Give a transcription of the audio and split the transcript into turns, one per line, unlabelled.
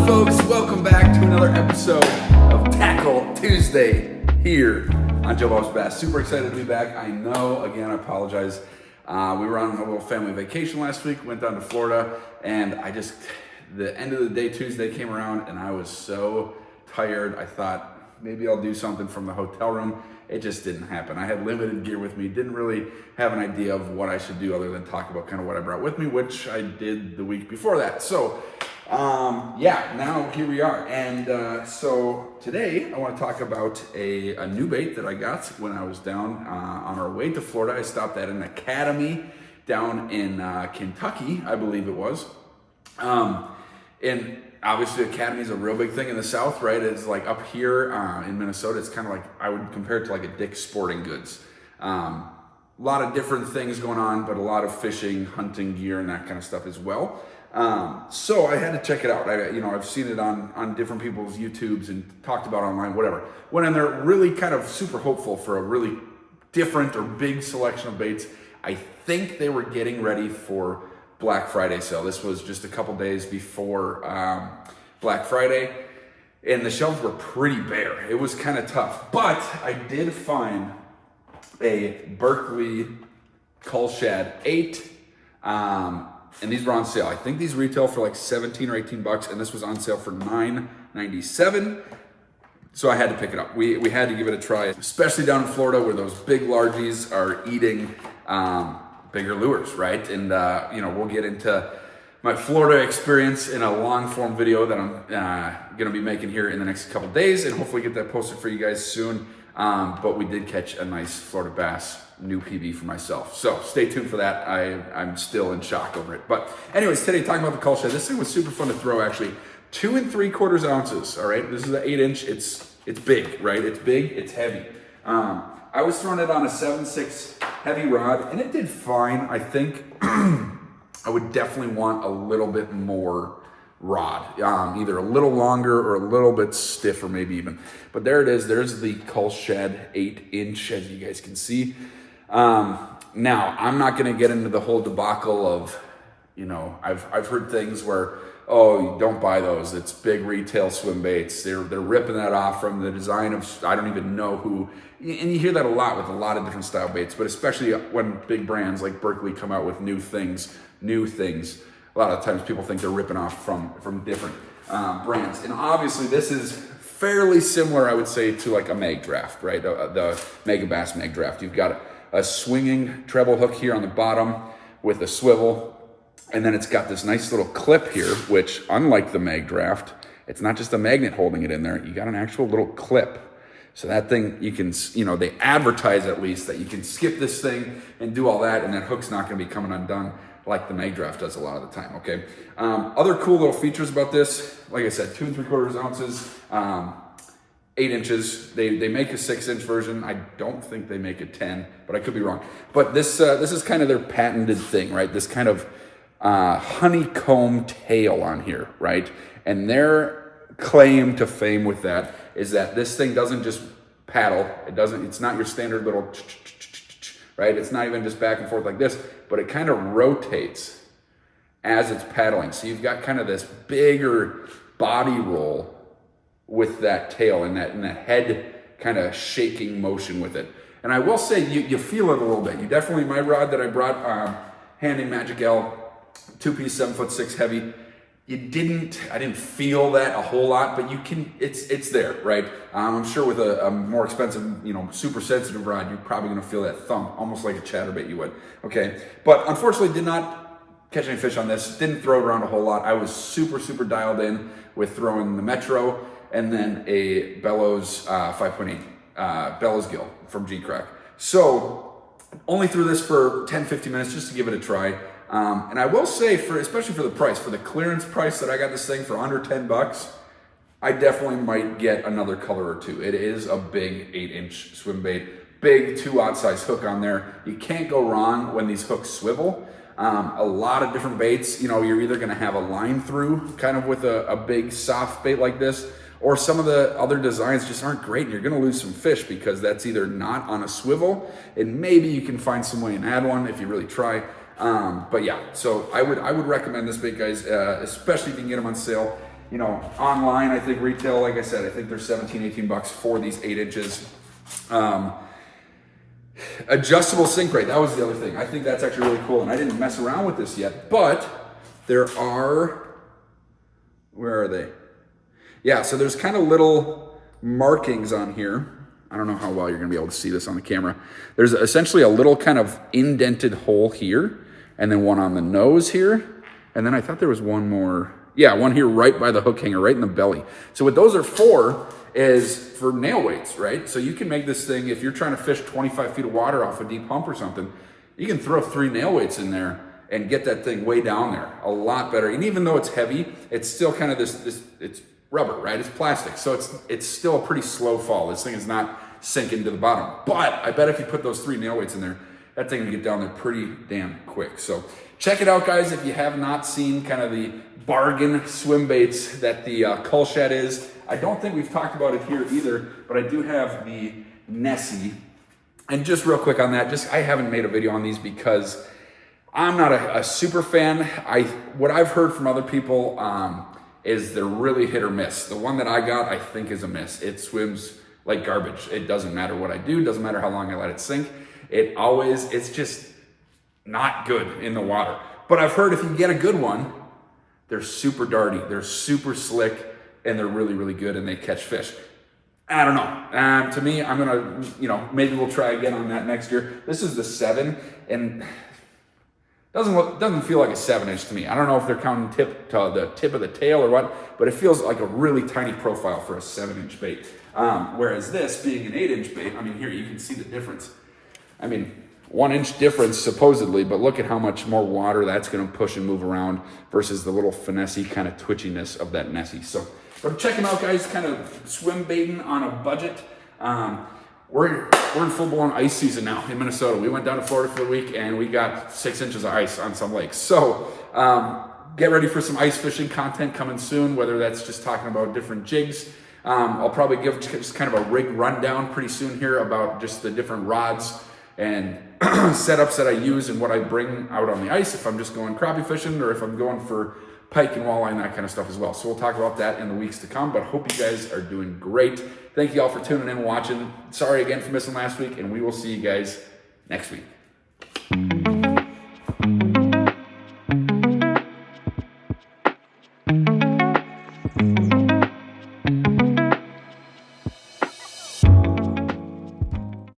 folks? Welcome back to another episode of Tackle Tuesday here on Joe Bob's Bass. Super excited to be back. I know, again, I apologize. We were on a little family vacation last week, went down to Florida, and the end of the day Tuesday came around and I was so tired. I thought maybe I'll do something from the hotel room. It just didn't happen. I had limited gear with me, didn't really have an idea of what I should do other than talk about kind of what I brought with me, which I did the week before that. So now here we are. And so today I want to talk about a new bait that I got when I was down on our way to Florida. I stopped at an academy down in Kentucky, I believe it was. And obviously academy is a real big thing in the South, right? It's like up here in Minnesota, it's kind of like, I would compare it to like a Dick's Sporting Goods. A lot of different things going on, but a lot of fishing, hunting gear and that kind of stuff as well. So I had to check it out. I've seen it on different people's YouTubes and talked about online, whatever. Went in there really kind of super hopeful for a really different or big selection of baits. I think they were getting ready for Black Friday sale. This was just a couple days before Black Friday, and the shelves were pretty bare. It was kind of tough, but I did find a Berkley CULL SHAD 8, and these were on sale. I think these retail for like 17 or 18 bucks, and this was on sale for $9.97. So I had to pick it up. We had to give it a try, especially down in Florida where those big largies are eating bigger lures, right? And we'll get into my Florida experience in a long form video that I'm gonna be making here in the next couple days, and hopefully get that posted for you guys soon. But we did catch a nice Florida bass, new PB for myself. So stay tuned for that. I'm still in shock over it. But anyways, today talking about the CULL SHAD. This thing was super fun to throw actually. 2 3/4 ounces, all right? This is an 8-inch, it's big, right? It's big, it's heavy. I was throwing it on a 7.6 heavy rod, and it did fine. I think I would definitely want a little bit more rod, either a little longer or a little bit stiffer, maybe even. But there it is. There's the CULL SHAD 8-inch, as you guys can see. Now, I'm not going to get into the whole debacle of, I've heard things where, oh, you don't buy those. It's big retail swim baits. They're ripping that off from the design of, I don't even know who. And you hear that a lot with a lot of different style baits, but especially when big brands like Berkley come out with new things. A lot of times people think they're ripping off from different brands. And obviously this is fairly similar, I would say, to like a mag draft, right? The Mega Bass mag draft. You've got a swinging treble hook here on the bottom with a swivel. And then it's got this nice little clip here, which unlike the mag draft, it's not just a magnet holding it in there. You got an actual little clip. So that thing, you can, they advertise at least that you can skip this thing and do all that, and that hook's not gonna be coming undone like the mag draft does a lot of the time, okay? Other cool little features about this, like I said, 2 3/4 ounces, 8 inches. They make a 6-inch version. I don't think they make a 10, but I could be wrong. But this is kind of their patented thing, right? This kind of honeycomb tail on here, right? And their claim to fame with that is that this thing doesn't just paddle. It's not your standard little, right? It's not even just back and forth like this, but it kind of rotates as it's paddling. So you've got kind of this bigger body roll with that tail and that head kind of shaking motion with it. And I will say you feel it a little bit. You definitely, my rod that I brought, Handing Magic L, 2-piece 7'6" heavy. I didn't feel that a whole lot, but you can, it's there, right? I'm sure with a more expensive, super sensitive rod, you're probably gonna feel that thump, almost like a chatterbait you would, okay? But unfortunately did not catch any fish on this, didn't throw it around a whole lot. I was super, super dialed in with throwing the Metro and then a Bellows 5.8 Bellows gill from G-Crack. So only threw this for 10-15 minutes just to give it a try. And I will say, especially for the price, for the clearance price that I got this thing for under 10 bucks, I definitely might get another color or two. It is a big 8-inch swim bait, big 2-aught size hook on there. You can't go wrong when these hooks swivel. A lot of different baits, you're either gonna have a line through kind of with a big soft bait like this, or some of the other designs just aren't great and you're gonna lose some fish because that's either not on a swivel, and maybe you can find some way and add one if you really try. But yeah, so I would recommend this bait, guys, especially if you can get them on sale. You know, online, I think retail, like I said, I think they're 17, 18 bucks for these 8 inches. Adjustable sink rate, that was the other thing. I think that's actually really cool, and I didn't mess around with this yet, but there are, where are they? Yeah, so there's kind of little markings on here. I don't know how well you're gonna be able to see this on the camera. There's essentially a little kind of indented hole here, and then one on the nose here, and then I thought there was one more. Yeah, one here right by the hook hanger, right in the belly. So what those are for is for nail weights, right? So you can make this thing, if you're trying to fish 25 feet of water off a deep pump or something, you can throw 3 nail weights in there and get that thing way down there a lot better. And even though it's heavy, it's still kind of this it's rubber, right? It's plastic. So it's still a pretty slow fall. This thing is not sinking to the bottom. But I bet if you put those 3 nail weights in there, that thing will get down there pretty damn quick. So check it out, guys, if you have not seen kind of the bargain swim baits that the Cull Shad is. I don't think we've talked about it here either, but I do have the Nessie. And just real quick on that, I haven't made a video on these because I'm not a super fan. What I've heard from other people is they're really hit or miss. The one that I got, I think, is a miss. It swims like garbage. It doesn't matter what I do, doesn't matter how long I let it sink. It's just not good in the water. But I've heard if you get a good one, they're super darty, they're super slick, and they're really, really good, and they catch fish. I don't know. To me, I'm gonna, maybe we'll try again on that next year. This is the 7, and doesn't feel like a 7-inch to me. I don't know if they're counting the tip of the tail or what, but it feels like a really tiny profile for a 7-inch bait. Whereas this being an 8-inch bait, I mean, here you can see the difference. I mean, 1-inch difference supposedly, but look at how much more water that's going to push and move around versus the little finessey kind of twitchiness of that Nessie. So, but check them out, guys. Kind of swim baiting on a budget. We're in full-blown ice season now in Minnesota. We went down to Florida for the week, and we got 6 inches of ice on some lakes. So get ready for some ice fishing content coming soon, whether that's just talking about different jigs. I'll probably give just kind of a rig rundown pretty soon here about just the different rods and setups that I use and what I bring out on the ice if I'm just going crappie fishing or if I'm going for pike and walleye and that kind of stuff as well. So we'll talk about that in the weeks to come, but hope you guys are doing great. Thank you all for tuning in and watching. Sorry again for missing last week, and we will see you guys next week.